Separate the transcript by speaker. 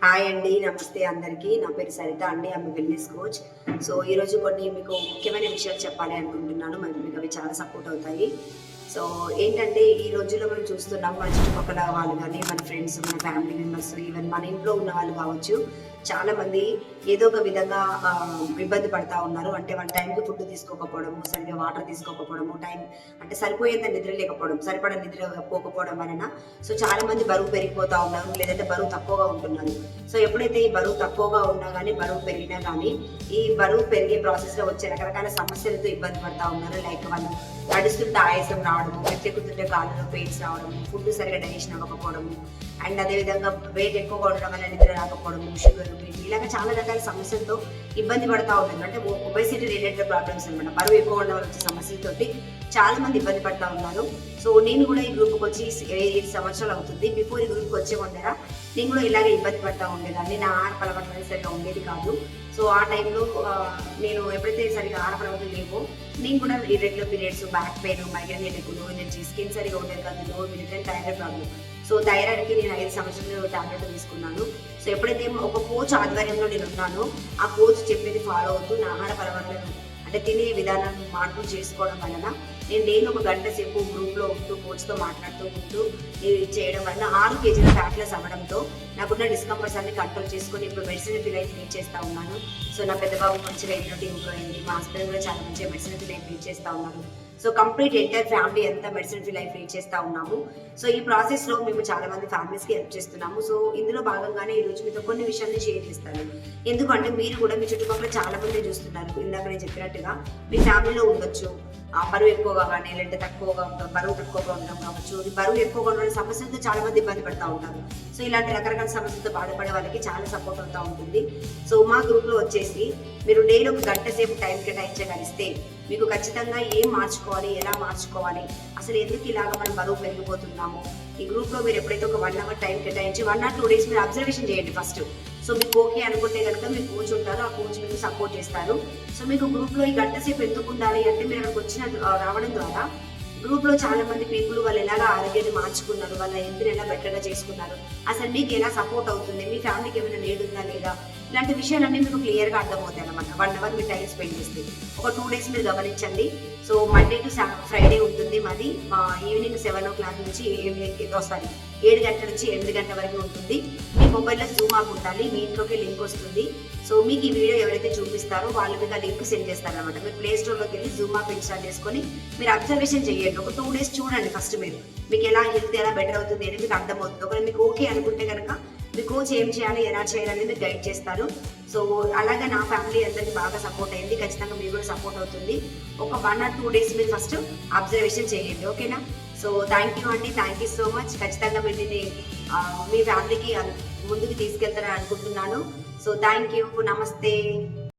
Speaker 1: Hi అండి, నమస్తే అందరికీ. నా పేరు సరిత అండి. ఆమె వెల్నెస్ కోచ్. సో ఈరోజు కొన్ని మీకు ముఖ్యమైన విషయాలు చెప్పాలి అనుకుంటున్నాను. మరి మీకు అవి చాలా సపోర్ట్ అవుతాయి. సో ఏంటంటే ఈ రోజుల్లో మనం చూస్తున్నాం, మన చుట్టుపక్కల వాళ్ళు కానీ, మన ఫ్రెండ్స్, మన ఫ్యామిలీ మెంబర్స్, ఈవెన్ మన ఇంట్లో ఉన్న వాళ్ళు కావచ్చు, చాలామంది ఏదో ఒక విధంగా ఇబ్బంది పడతా ఉన్నారు. అంటే వాళ్ళ టైంకి ఫుడ్ తీసుకోకపోవడము, సరిగ్గా వాటర్ తీసుకోకపోవడము, టైం అంటే సరిపోయేంత నిద్ర లేకపోవడం, సరిపడ నిద్ర పోకపోవడం వలన సో చాలామంది బరువు పెరిగిపోతూ ఉన్నారు, లేదంటే బరువు తక్కువగా ఉంటున్నారు. సో ఎప్పుడైతే ఈ బరువు తక్కువగా ఉన్నా కానీ, బరువు పెరిగినా కానీ, ఈ బరువు పెరిగే ప్రాసెస్లో వచ్చే రకరకాల సమస్యలతో ఇబ్బంది పడతా ఉన్నారు. లైక్ వాళ్ళు నడుస్తుంటే ఆయాసం రావడము, వెచ్చకుతుంటే కాళ్ళలో పెయిన్స్ రావడము, ఫుడ్ సరిగా డైజెషన్ అవ్వకపోవడము, అండ్ అదేవిధంగా వెయిట్ ఎక్కువగా ఉండడం వల్ల నిద్ర రాకపోవడము, షుగర్, బీపీ ఇలాగ చాలా రకాల సమస్యలతో ఇబ్బంది పడతా ఉన్నారు. అంటే ఒబేసిటీ రిలేటెడ్ ప్రాబ్లమ్స్ అనమాట. బరువు ఎక్కువ ఉండడం వల్ల వచ్చే సమస్యలతోటి చాలా మంది ఇబ్బంది పడతా ఉన్నారు. సో నేను కూడా ఈ గ్రూప్కి వచ్చి 7 సంవత్సరాలు అవుతుంది. బిఫోర్ ఈ గ్రూప్కి వచ్చే ముందర నేను కూడా ఇలాగే ఇబ్బంది పడతా ఉండేదాన్ని. నా ఆహార అలవాట్లు సరిగ్గా ఉండేది కాదు. సో ఆ టైంలో నేను ఎప్పుడైతే సరిగ్గా ఆహార అలవాట్లు లేవో నేను కూడా irregular periods, back pain, migraine headache, లో ఎనర్జీ, స్కిన్ సరిగా ఉండేది కాదు, లో మిలిటరీ థైరాయిడ్ ప్రాబ్లం. సో థైరాయిడ్కి నేను 5 సంవత్సరాలు టాబ్లెట్ తీసుకున్నాను. సో ఎప్పుడైతే ఒక కోచ్ ఆధ్వర్యంలో నేను ఉన్నానో ఆ కోచ్ చెప్పేది ఫాలో అవుతూ నా ఆహార అలవాట్లను అంటే తినే విధానం మార్పులు చేసుకోవడం వలన నేను ఒక గంట సేపు గ్రూప్లో ఉంటూ కోచ్తో మాట్లాడుతూ ఉంటూ చేయడం వలన 6 కేజీల ఫ్యాట్ లాస్ అవ్వడంతో నాకున్న డిస్కంఫర్ట్స్ అన్ని కంట్రోల్ చేసుకొని ఇప్పుడు మెడిసిన్ లైఫ్ లీడ్ చేస్తూ ఉన్నాను. సో నా పెద్ద బాబు మంచిగా ఇంట్లో అయింది, మా హస్బెండ్ కూడా చాలా మంచిగా మెడిసిన్ లైఫ్ లీడ్ చేస్తూ ఉన్నారు. సో కంప్లీట్ ఎంటైర్ ఫ్యామిలీ అంతా మెడిసిన్ ఫ్రీ లైఫ్ లీడ్ చేస్తూ ఉన్నాము. సో ఈ ప్రాసెస్లో మేము చాలా మంది ఫ్యామిలీస్కి హెల్ప్ చేస్తున్నాము. సో ఇందులో భాగంగానే ఈరోజు మీతో కొన్ని విషయాన్ని షేర్ చేస్తాను. ఎందుకంటే మీరు కూడా మీ చుట్టుపక్కల చాలా మంది చూస్తున్నారు. ఇందాక నేను చెప్పినట్టుగా మీ ఫ్యామిలీలో ఉండొచ్చు బరువు ఎక్కువగా కానీ, లేదంటే బరువు తక్కువగా ఉండడం కావచ్చు. బరువు ఎక్కువగా ఉండడం సమస్యలతో చాలా మంది ఇబ్బంది పడుతూ ఉంటారు. సో ఇలాంటి రకరకాల సమస్యలతో బాధపడే వాళ్ళకి చాలా సపోర్ట్ అవుతూ ఉంటుంది. సో మా గ్రూప్లో వచ్చేసి మీరు డైలీ ఒక గంట సేపు టైం కేటాయించగలిస్తే మీకు ఖచ్చితంగా ఏం మార్చుకోవాలి, ఎలా మార్చుకోవాలి, అసలు ఎందుకు ఇలాగ మనం బరువు పెరిగిపోతున్నాము. ఈ గ్రూప్లో మీరు ఎప్పుడైతే ఒక 1 అవర్ టైం కేటాయించి 1 or 2 డేస్ మీరు అబ్జర్వేషన్ చేయండి ఫస్ట్. సో మీకు ఓకే అనుకుంటే కనుక మీ కోచ్ ఉంటారు, ఆ కోచ్ మీకు సపోర్ట్ చేస్తారు. సో మీకు గ్రూప్లో ఈ గంట సేపు ఎందుకు ఉండాలి అంటే మీరు అక్కడికి రావడం ద్వారా గ్రూప్లో చాలా మంది పీపుల్ వాళ్ళు ఎలాగ ఆరోగ్యాన్ని మార్చుకున్నారు, వాళ్ళ హెల్త్ని ఎలా బెటర్గా చేసుకున్నారు, అసలు మీకు ఎలా సపోర్ట్ అవుతుంది, మీ ఫ్యామిలీకి ఏమైనా నీడ్ ఉందా లేదా, ఇలాంటి విషయాలన్నీ మీకు క్లియర్గా అర్థమవుతాయి అనమాట. 1 అవర్ మీరు టైం స్పెండ్ చేస్తే ఒక 2 డేస్ మీరు గమనించండి. సో మండే టు ఫ్రైడే ఉంటుంది మాది. ఈవినింగ్ 7 o'clock నుంచి 7 గంటల నుంచి 8 గంటల వరకు ఉంటుంది. మీ మొబైల్లో జూమ్ యాప్ ఉండాలి, మీ ఇంట్లోకి లింక్ వస్తుంది. సో మీకు ఈ వీడియో ఎవరైతే చూపిస్తారో వాళ్ళు మీకు ఆ లింక్ సెండ్ చేస్తారనమాట. మీరు ప్లే స్టోర్లోకి వెళ్ళి జూమ్ యాప్ ఇన్స్టాల్ చేసుకొని మీరు అబ్జర్వేషన్ చేయండి. ఒక 2 డేస్ చూడండి ఫస్ట్. మీకు ఎలా హెల్త్ ఎలా బెటర్ అవుతుంది అని మీకు అర్థమవుతుంది. ఒకవేళ మీకు ఓకే అనుకుంటే కనుక మీ కోచ్ ఏం చేయాలి, ఎలా చేయాలని మీరు గైడ్ చేస్తారు. సో అలాగే నా ఫ్యామిలీ అందరికీ బాగా సపోర్ట్ అయింది. ఖచ్చితంగా మీరు కూడా సపోర్ట్ అవుతుంది. ఒక 1 or 2 డేస్ మీరు ఫస్ట్ అబ్జర్వేషన్ చేయండి, ఓకేనా? సో థ్యాంక్ యూ అండి, థ్యాంక్ యూ సో మచ్. ఖచ్చితంగా మీరు మీ ఫ్యామిలీకి ముందుకు తీసుకెళ్తారని అనుకుంటున్నాను. సో థ్యాంక్ యూ, నమస్తే.